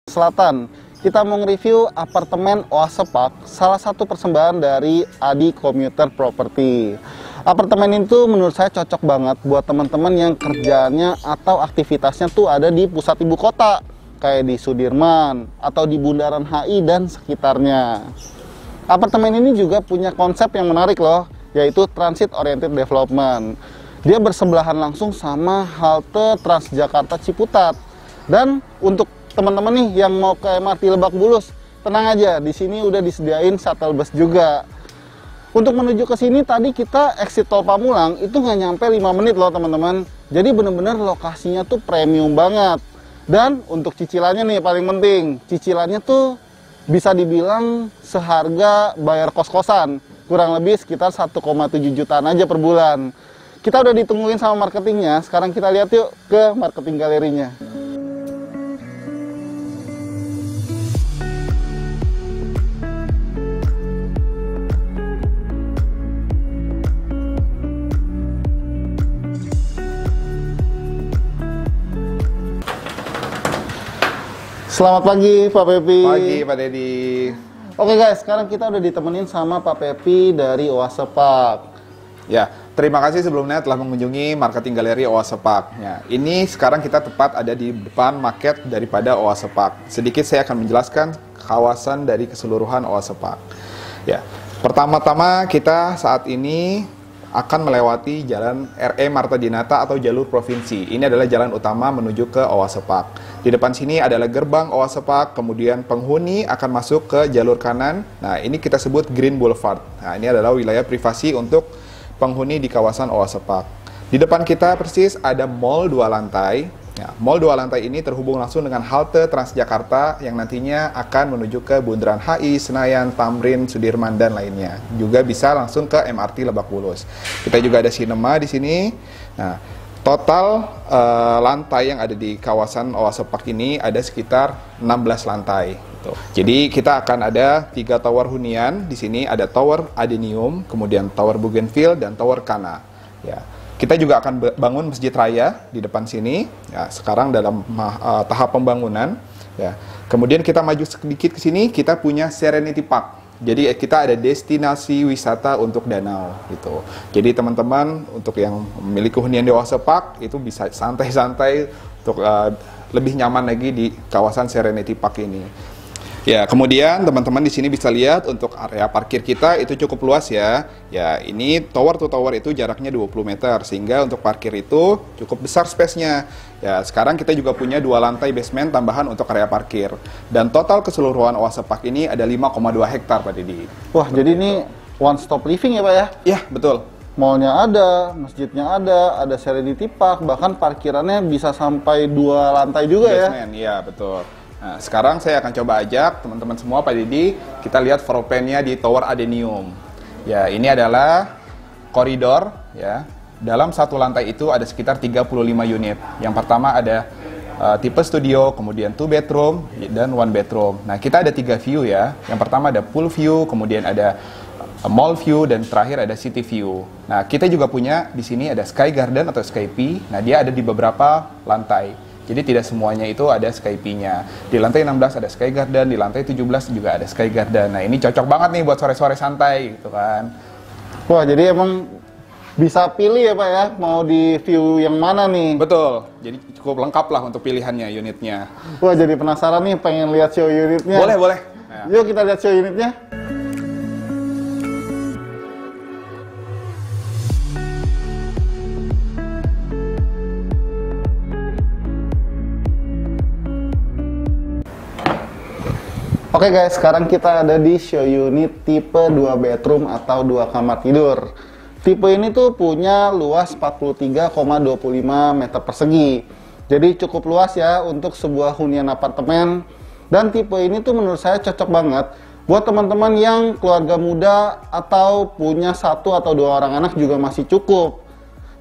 Selatan. Kita mau nge-review apartemen Oase Park, salah satu persembahan dari Adi Commuter Property. Apartemen itu menurut saya cocok banget buat teman-teman yang kerjaannya atau aktivitasnya tuh ada di pusat ibu kota, kayak di Sudirman atau di Bundaran HI dan sekitarnya. Apartemen ini juga punya konsep yang menarik loh, yaitu Transit Oriented Development. Dia bersebelahan langsung sama halte Transjakarta Ciputat. Dan untuk teman-teman nih yang mau ke MRT Lebak Bulus, tenang aja, di sini udah disediain shuttle bus juga. Untuk menuju ke sini tadi kita exit tol Pamulang itu nggak nyampe 5 menit loh teman-teman. Jadi bener-bener lokasinya tuh premium banget. Dan untuk cicilannya nih paling penting, cicilannya tuh bisa dibilang seharga bayar kos-kosan, kurang lebih sekitar 1,7 jutaan aja per bulan. Kita udah ditungguin sama marketingnya, sekarang kita lihat yuk ke marketing galerinya. Selamat pagi Pak Pepi. Pagi Pak Dedi. Oke guys, sekarang kita udah ditemenin sama Pak Pepi dari Oase Park. Ya, terima kasih sebelumnya telah mengunjungi marketing galeri Oase Park. Ya, ini sekarang kita tepat ada di depan market daripada Oase Park. Sedikit saya akan menjelaskan kawasan dari keseluruhan Oase Park. Ya, pertama-tama kita saat ini akan melewati jalan RE Marta Dinata atau jalur provinsi. Ini adalah jalan utama menuju ke Oase Park. Di depan sini adalah gerbang Oase Park, kemudian penghuni akan masuk ke jalur kanan. Nah, ini kita sebut Green Boulevard. Nah, ini adalah wilayah privasi untuk penghuni di kawasan Oase Park. Di depan kita persis ada mall 2 lantai. Ya, mall 2 lantai ini terhubung langsung dengan halte Transjakarta yang nantinya akan menuju ke Bundaran HI, Senayan, Tamrin, Sudirman, dan lainnya. Juga bisa langsung ke MRT Lebak Bulus. Kita juga ada sinema di sini. Nah, total lantai yang ada di kawasan Oase Park ini ada sekitar 16 lantai. Gitu. Jadi kita akan ada 3 tower hunian. Di sini ada tower Adenium, kemudian tower Bougainville, dan tower Kana. Ya. Kita juga akan bangun Masjid Raya di depan sini. Ya, sekarang dalam tahap pembangunan. Ya. Kemudian kita maju sedikit ke sini, kita punya Serenity Park. Jadi kita ada destinasi wisata untuk danau gitu. Jadi teman-teman untuk yang memiliki hunian di Oase Park itu bisa santai-santai untuk lebih nyaman lagi di kawasan Serenity Park ini. Ya, kemudian teman-teman di sini bisa lihat untuk area parkir kita itu cukup luas ya. Ya, ini tower to tower itu jaraknya 20 meter sehingga untuk parkir itu cukup besar space-nya. Ya, sekarang kita juga punya 2 lantai basement tambahan untuk area parkir. Dan total keseluruhan Oase Park ini ada 5,2 hektar Pak Didi. Wah, jadi ini one stop living ya Pak ya? Iya, betul. Mallnya ada, masjidnya ada Serenity Park, bahkan parkirannya bisa sampai 2 lantai juga Basement, ya betul. Nah, sekarang saya akan coba ajak teman-teman semua Pak Didi, kita lihat floor plan-nya di Tower Adenium. Ya, ini adalah koridor ya. Dalam satu lantai itu ada sekitar 35 unit. Yang pertama ada tipe studio, kemudian 2 bedroom dan 1 bedroom. Nah, kita ada 3 view ya. Yang pertama ada pool view, kemudian ada mall view, dan terakhir ada city view. Nah, kita juga punya di sini ada Sky Garden atau Skype. Nah, dia ada di beberapa lantai. Jadi tidak semuanya itu ada Skype-nya. Di lantai 16 ada Sky Garden, di lantai 17 juga ada Sky Garden. Nah, ini cocok banget nih buat sore-sore santai gitu kan. Wah, jadi emang bisa pilih ya Pak ya, mau di view yang mana nih? Betul, jadi cukup lengkap lah untuk pilihannya unitnya. Wah, jadi penasaran nih, pengen lihat show unitnya. Boleh, boleh. Nah. Yuk kita lihat show unitnya. Oke guys, sekarang kita ada di show unit tipe 2 bedroom atau 2 kamar tidur. Tipe ini tuh punya luas 43,25 meter persegi. Jadi cukup luas ya untuk sebuah hunian apartemen. Dan tipe ini tuh menurut saya cocok banget buat teman-teman yang keluarga muda atau punya 1 atau 2 orang anak juga masih cukup.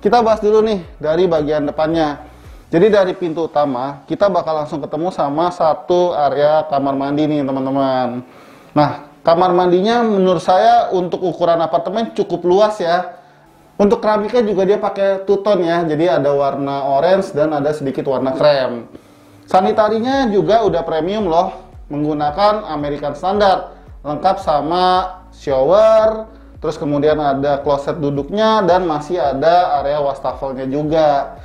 Kita bahas dulu nih dari bagian depannya. Jadi dari pintu utama, kita bakal langsung ketemu sama satu area kamar mandi nih teman-teman. Nah, kamar mandinya menurut saya untuk ukuran apartemen cukup luas ya. Untuk keramiknya juga dia pakai two tone ya, jadi ada warna orange dan ada sedikit warna krem. Sanitarinya juga udah premium loh, menggunakan American Standard, lengkap sama shower, terus kemudian ada kloset duduknya dan masih ada area wastafelnya juga.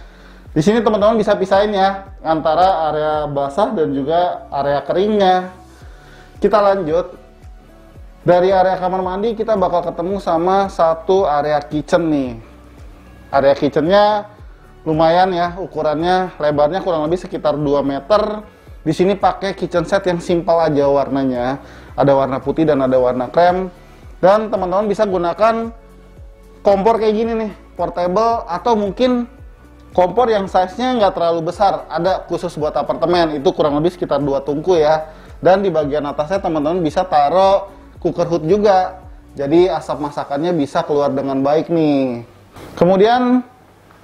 Di sini teman-teman bisa pisahin ya antara area basah dan juga area keringnya. Kita lanjut. Dari area kamar mandi kita bakal ketemu sama satu area kitchen nih. Area kitchennya lumayan ya, ukurannya lebarnya kurang lebih sekitar 2 meter. Di sini pakai kitchen set yang simpel aja warnanya. Ada warna putih dan ada warna krem. Dan teman-teman bisa gunakan kompor kayak gini nih, portable, atau mungkin kompor yang size-nya nggak terlalu besar. Ada khusus buat apartemen, itu kurang lebih sekitar 2 tungku ya. Dan di bagian atasnya teman-teman bisa taruh cooker hood juga. Jadi asap masakannya bisa keluar dengan baik nih. Kemudian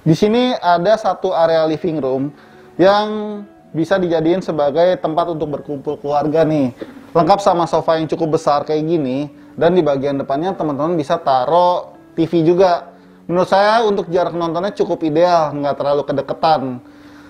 di sini ada satu area living room yang bisa dijadiin sebagai tempat untuk berkumpul keluarga nih. Lengkap sama sofa yang cukup besar kayak gini, dan di bagian depannya teman-teman bisa taruh TV juga. Menurut saya untuk jarak nontonnya cukup ideal, nggak terlalu kedekatan.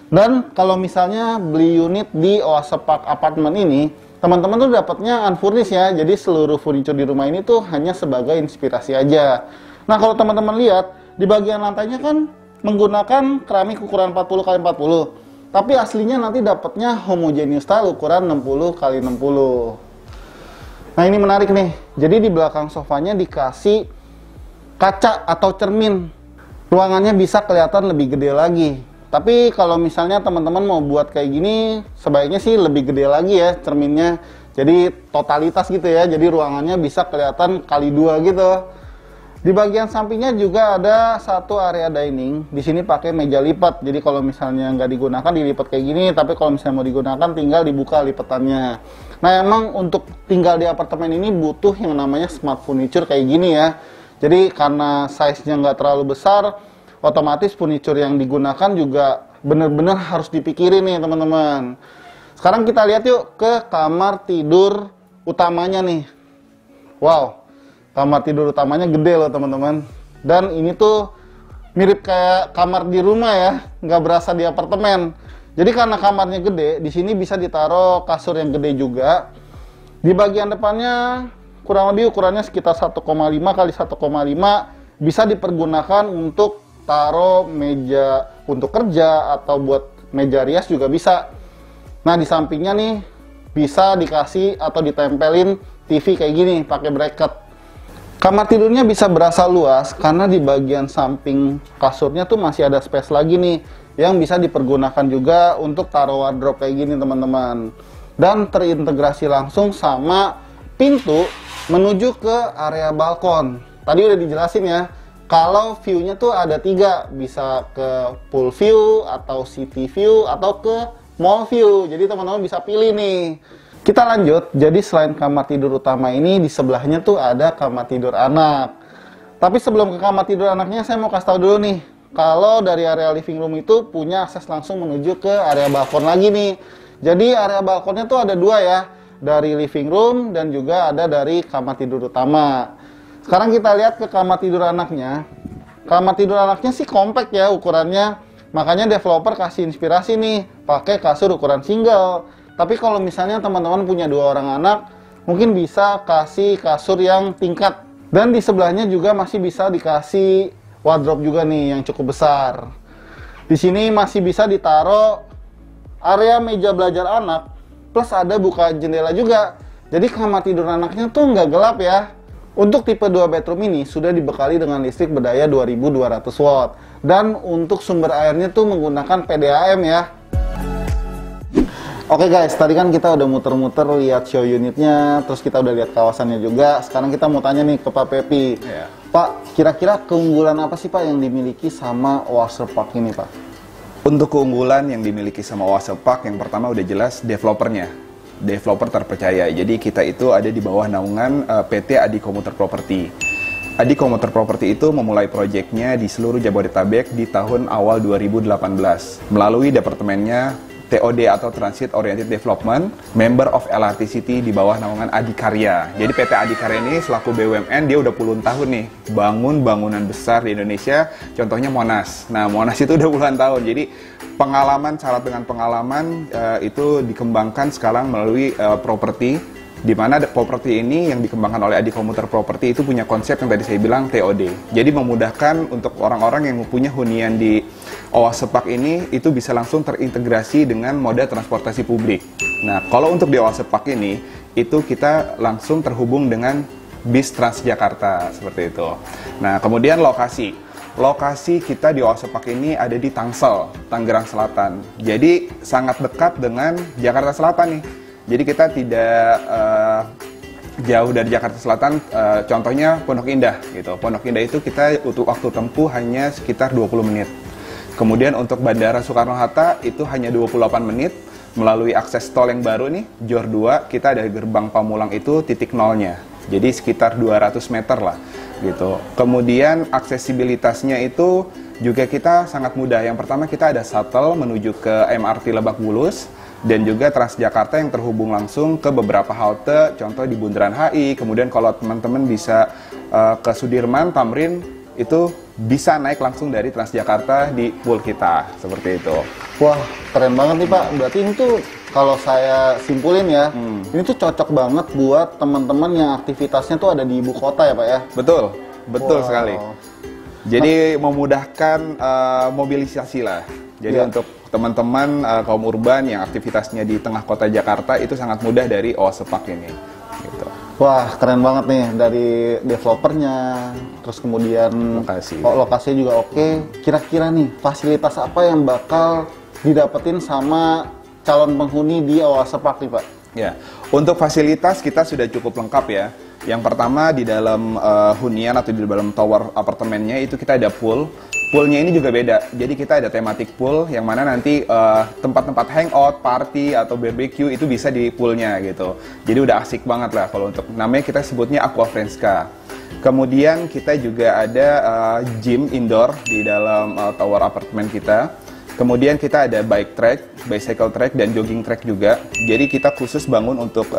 Dan kalau misalnya beli unit di Oase Park Apartment ini, teman-teman tuh dapatnya unfurnished ya, jadi seluruh furniture di rumah ini tuh hanya sebagai inspirasi aja. Nah kalau teman-teman lihat, di bagian lantainya kan menggunakan keramik ukuran 40 x 40, tapi aslinya nanti dapatnya homogeneous style ukuran 60 x 60. Nah ini menarik nih, jadi di belakang sofanya dikasih kaca atau cermin, ruangannya bisa kelihatan lebih gede lagi. Tapi kalau misalnya teman-teman mau buat kayak gini, sebaiknya sih lebih gede lagi ya cerminnya, jadi totalitas gitu ya, jadi ruangannya bisa kelihatan kali 2 gitu. Di bagian sampingnya juga ada satu area dining. Di sini pakai meja lipat. Jadi kalau misalnya nggak digunakan dilipat kayak gini, tapi kalau misalnya mau digunakan tinggal dibuka lipatannya. Nah emang untuk tinggal di apartemen ini butuh yang namanya smart furniture kayak gini ya. Jadi karena size-nya nggak terlalu besar, otomatis furniture yang digunakan juga bener-bener harus dipikirin nih teman-teman. Sekarang kita lihat yuk ke kamar tidur utamanya nih. Wow. Kamar tidur utamanya gede loh teman-teman, dan ini tuh mirip kayak kamar di rumah ya, nggak berasa di apartemen. Jadi karena kamarnya gede, di sini bisa ditaruh kasur yang gede juga. Di bagian depannya kurang lebih ukurannya sekitar 1,5 x 1,5, bisa dipergunakan untuk taruh meja untuk kerja atau buat meja rias juga bisa. Nah di sampingnya nih bisa dikasih atau ditempelin TV kayak gini pakai bracket. Kamar tidurnya bisa berasa luas karena di bagian samping kasurnya tuh masih ada space lagi nih yang bisa dipergunakan juga untuk taruh wardrobe kayak gini teman-teman. Dan terintegrasi langsung sama pintu menuju ke area balkon. Tadi udah dijelasin ya, kalau view-nya tuh ada 3, bisa ke pool view atau city view atau ke mall view. Jadi teman-teman bisa pilih nih. Kita lanjut, jadi selain kamar tidur utama ini, di sebelahnya tuh ada kamar tidur anak. Tapi sebelum ke kamar tidur anaknya, saya mau kasih tahu dulu nih, kalau dari area living room itu punya akses langsung menuju ke area balkon lagi nih. Jadi area balkonnya tuh ada 2 ya, dari living room dan juga ada dari kamar tidur utama. Sekarang kita lihat ke kamar tidur anaknya. Kamar tidur anaknya sih compact ya ukurannya, makanya developer kasih inspirasi nih, pakai kasur ukuran single. Tapi kalau misalnya teman-teman punya 2 orang anak, mungkin bisa kasih kasur yang tingkat. Dan di sebelahnya juga masih bisa dikasih wardrobe juga nih yang cukup besar. Di sini masih bisa ditaruh area meja belajar anak, plus ada buka jendela juga. Jadi kamar tidur anaknya tuh nggak gelap ya. Untuk tipe 2 bedroom ini sudah dibekali dengan listrik berdaya 2200 watt. Dan untuk sumber airnya tuh menggunakan PDAM ya. Oke guys, tadi kan kita udah muter-muter lihat show unitnya, terus kita udah lihat kawasannya juga. Sekarang kita mau tanya nih ke Pak Pepi. Ya. Pak, kira-kira keunggulan apa sih Pak yang dimiliki sama Oase Park ini Pak? Untuk keunggulan yang dimiliki sama Oase Park, yang pertama udah jelas developernya. Developer terpercaya. Jadi kita itu ada di bawah naungan PT Adi Komuter Property. Adi Komuter Property itu memulai proyeknya di seluruh Jabodetabek di tahun awal 2018. Melalui departemennya TOD atau Transit Oriented Development, member of LRT City di bawah naungan Adikarya. Jadi PT Adikarya ini selaku BUMN, dia udah puluhan tahun nih bangun bangunan besar di Indonesia, contohnya Monas. Nah, Monas itu udah puluhan tahun, jadi pengalaman, syarat dengan pengalaman itu dikembangkan sekarang melalui properti, di mana properti ini yang dikembangkan oleh Adi Komuter Property itu punya konsep yang tadi saya bilang TOD. Jadi memudahkan untuk orang-orang yang punya hunian di OA Sepak ini itu bisa langsung terintegrasi dengan moda transportasi publik. Nah, kalau untuk di OA Sepak ini itu kita langsung terhubung dengan bis Transjakarta seperti itu. Nah, kemudian lokasi. Lokasi kita di OA Sepak ini ada di Tangsel, Tangerang Selatan. Jadi sangat dekat dengan Jakarta Selatan nih. Jadi kita tidak jauh dari Jakarta Selatan, contohnya Pondok Indah gitu. Pondok Indah itu kita untuk waktu tempuh hanya sekitar 20 menit. Kemudian untuk Bandara Soekarno-Hatta itu hanya 28 menit melalui akses tol yang baru nih, JOR 2, kita ada gerbang Pamulang itu titik nolnya. Jadi sekitar 200 meter lah gitu. Kemudian aksesibilitasnya itu juga kita sangat mudah. Yang pertama kita ada shuttle menuju ke MRT Lebak Bulus dan juga Transjakarta yang terhubung langsung ke beberapa halte, contoh di Bundaran HI. Kemudian kalau teman-teman bisa ke Sudirman, Tamrin, itu bisa naik langsung dari Transjakarta di pool kita, seperti itu. Wah, keren banget nih Pak. Berarti ini tuh kalau saya simpulin ya, ini tuh cocok banget buat teman-teman yang aktivitasnya tuh ada di ibu kota ya Pak ya? Betul, betul sekali. Jadi memudahkan mobilisasi lah. Jadi untuk teman-teman kaum urban yang aktivitasnya di tengah kota Jakarta itu sangat mudah dari OA Sepak ini. Gitu. Wah, keren banget nih dari developernya, terus kemudian lokasinya juga oke. Kira-kira nih fasilitas apa yang bakal didapetin sama calon penghuni di OA Sepak nih Pak? Ya, untuk fasilitas kita sudah cukup lengkap ya. Yang pertama di dalam hunian atau di dalam tower apartemennya itu kita ada pool. Poolnya ini juga beda, jadi kita ada tematik pool yang mana nanti tempat-tempat hangout, party, atau barbecue itu bisa di poolnya gitu. Jadi udah asik banget lah kalau untuk, namanya kita sebutnya Aquafrenska. Kemudian kita juga ada gym indoor di dalam tower apartemen kita. Kemudian kita ada bike track, bicycle track, dan jogging track juga. Jadi kita khusus bangun untuk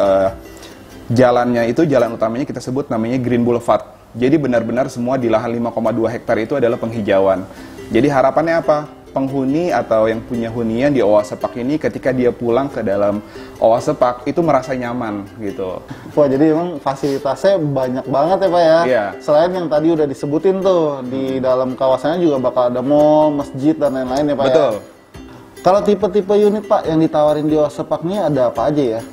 jalannya itu, jalan utamanya kita sebut namanya Green Boulevard. Jadi benar-benar semua di lahan 5,2 hektar itu adalah penghijauan. Jadi harapannya apa? Penghuni atau yang punya hunian di OA Sepak ini ketika dia pulang ke dalam OA Sepak itu merasa nyaman gitu. Wah, jadi memang fasilitasnya banyak banget ya Pak ya? Iya. Selain yang tadi udah disebutin tuh, di dalam kawasannya juga bakal ada mall, masjid, dan lain-lain ya Pak. Betul. Ya? Kalau tipe-tipe unit Pak yang ditawarin di OA Sepak ini ada apa aja ya?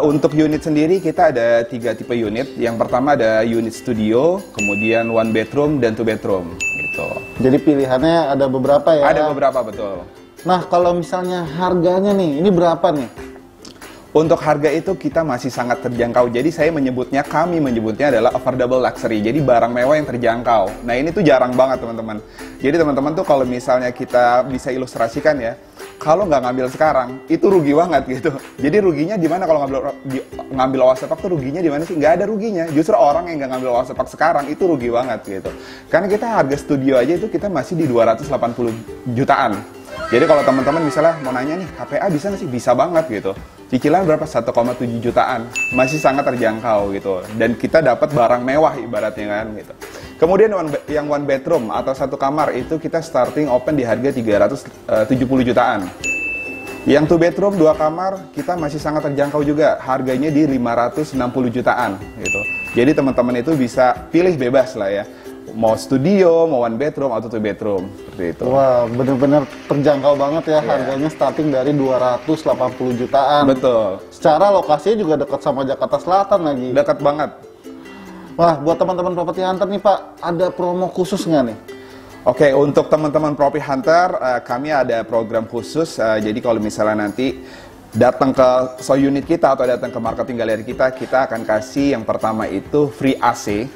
Untuk unit sendiri kita ada 3 tipe unit. Yang pertama ada unit studio, kemudian 1 bedroom dan 2 bedroom gitu. Jadi pilihannya ada beberapa ya? Ada beberapa, betul. Nah, kalau misalnya harganya nih, ini berapa nih? Untuk harga itu kita masih sangat terjangkau. Jadi kami menyebutnya adalah affordable luxury. Jadi barang mewah yang terjangkau. Nah, ini tuh jarang banget teman-teman. Jadi teman-teman tuh kalau misalnya kita bisa ilustrasikan ya, kalau nggak ngambil sekarang, itu rugi banget gitu. Jadi ruginya di mana kalau ngambil OA Sepak tuh ruginya di mana sih? Nggak ada ruginya. Justru orang yang nggak ngambil OA Sepak sekarang itu rugi banget gitu. Karena kita harga studio aja itu kita masih di 280 jutaan. Jadi kalau teman-teman misalnya mau nanya nih, KPA bisa nggak sih? Bisa banget gitu. Cicilan berapa? 1,7 jutaan. Masih sangat terjangkau gitu. Dan kita dapat barang mewah ibaratnya kan gitu. Kemudian yang 1 bedroom atau 1 kamar itu kita starting open di harga 370 jutaan. Yang 2 bedroom 2 kamar kita masih sangat terjangkau juga. Harganya di 560 jutaan gitu. Jadi teman-teman itu bisa pilih bebas lah ya. Mau studio, mau 1 bedroom atau 2 bedroom seperti itu. Wah, bener-bener terjangkau banget ya. Harganya starting dari 280 jutaan. Betul. Secara lokasinya juga dekat sama Jakarta Selatan lagi. Dekat banget. Wah, buat teman-teman Property Hunter nih Pak, ada promo khusus nggak nih? Oke, untuk teman-teman Property Hunter, kami ada program khusus. Jadi kalau misalnya nanti datang ke unit kita atau datang ke marketing galeri kita akan kasih yang pertama itu free AC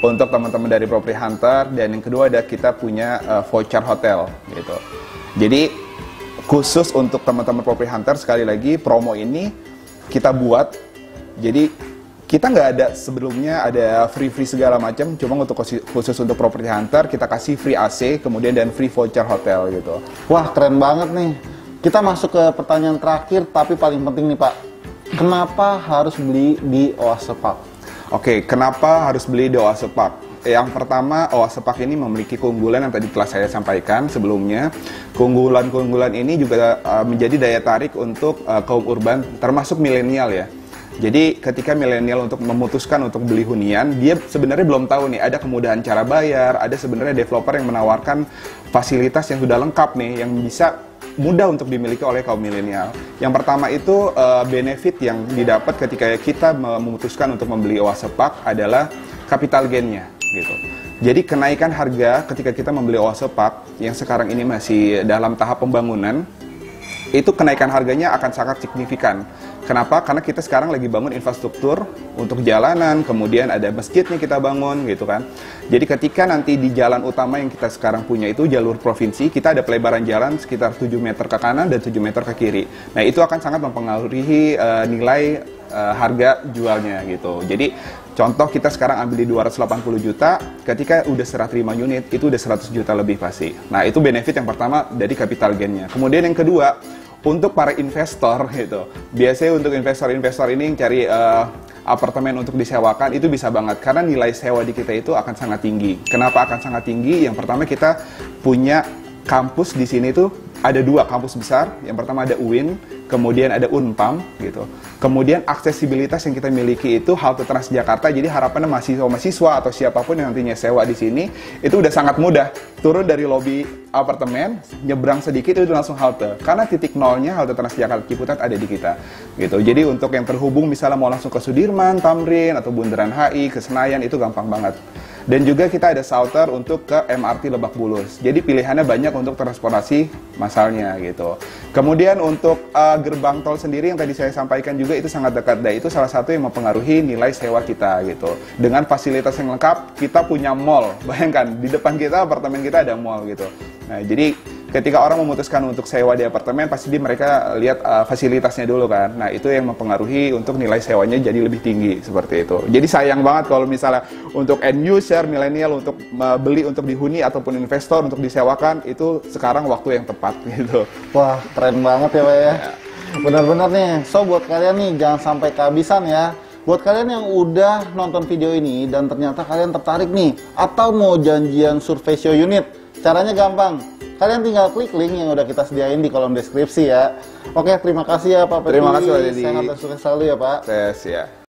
untuk teman-teman dari Property Hunter, dan yang kedua ada kita punya voucher hotel gitu. Jadi khusus untuk teman-teman Property Hunter, sekali lagi promo ini kita buat. Jadi kita nggak ada sebelumnya ada free segala macam, cuma untuk khusus untuk Property Hunter kita kasih free AC, kemudian dan free voucher hotel gitu. Wah, keren banget nih. Kita masuk ke pertanyaan terakhir, tapi paling penting nih Pak. Kenapa harus beli di Oase Park? Oke, kenapa harus beli di Oase Park? Yang pertama, Oase Park ini memiliki keunggulan yang tadi telah saya sampaikan sebelumnya. Keunggulan-keunggulan ini juga menjadi daya tarik untuk kaum urban, termasuk milenial ya. Jadi ketika milenial untuk memutuskan untuk beli hunian, dia sebenarnya belum tahu nih ada kemudahan cara bayar, ada sebenarnya developer yang menawarkan fasilitas yang sudah lengkap nih, yang bisa mudah untuk dimiliki oleh kaum milenial. Yang pertama itu benefit yang didapat ketika kita memutuskan untuk membeli Oase Park adalah capital gain-nya gitu. Jadi kenaikan harga ketika kita membeli Oase Park yang sekarang ini masih dalam tahap pembangunan, itu kenaikan harganya akan sangat signifikan. Kenapa? Karena kita sekarang lagi bangun infrastruktur untuk jalanan, kemudian ada masjidnya kita bangun gitu kan. Jadi ketika nanti di jalan utama yang kita sekarang punya itu jalur provinsi, kita ada pelebaran jalan sekitar 7 meter ke kanan dan 7 meter ke kiri. Nah itu akan sangat mempengaruhi nilai harga jualnya gitu. Jadi contoh kita sekarang ambil di 280 juta, ketika udah serah terima unit itu udah 100 juta lebih pasti. Nah itu benefit yang pertama dari capital gain-nya. Kemudian yang kedua, untuk para investor gitu. Biasanya untuk investor-investor ini yang cari apartemen untuk disewakan itu bisa banget karena nilai sewa di kita itu akan sangat tinggi. Kenapa akan sangat tinggi? Yang pertama kita punya kampus di sini tuh ada 2 kampus besar. Yang pertama ada UIN, kemudian ada Unpam gitu. Kemudian aksesibilitas yang kita miliki itu halte Transjakarta. Jadi harapannya mahasiswa atau siapapun yang nantinya sewa di sini itu udah sangat mudah. Turun dari lobi apartemen, nyebrang sedikit itu langsung halte. Karena titik nolnya halte Transjakarta Ciputat ada di kita gitu. Jadi untuk yang terhubung misalnya mau langsung ke Sudirman, Tamrin atau Bundaran HI, ke Senayan itu gampang banget. Dan juga kita ada shuttle untuk ke MRT Lebak Bulus. Jadi pilihannya banyak untuk transportasi massalnya gitu. Kemudian untuk gerbang tol sendiri yang tadi saya sampaikan juga itu sangat dekat. Dan itu salah satu yang mempengaruhi nilai sewa kita gitu. Dengan fasilitas yang lengkap, kita punya mall. Bayangkan di depan kita apartemen kita ada mall gitu. Nah jadi ketika orang memutuskan untuk sewa di apartemen, pasti mereka lihat fasilitasnya dulu kan. Nah itu yang mempengaruhi untuk nilai sewanya jadi lebih tinggi seperti itu. Jadi sayang banget kalau misalnya untuk end user, milenial untuk beli untuk dihuni ataupun investor untuk disewakan, itu sekarang waktu yang tepat gitu. Wah keren banget ya Pak ya. Benar-benar nih. So buat kalian nih jangan sampai kehabisan ya. Buat kalian yang udah nonton video ini dan ternyata kalian tertarik nih atau mau janjian survei show unit, caranya gampang. Kalian tinggal klik link yang udah kita sediain di kolom deskripsi ya. Oke, terima kasih ya Pak Petri. Terima kasih Pak Deddy. Sehat dan sukses selalu ya Pak. Sukses ya.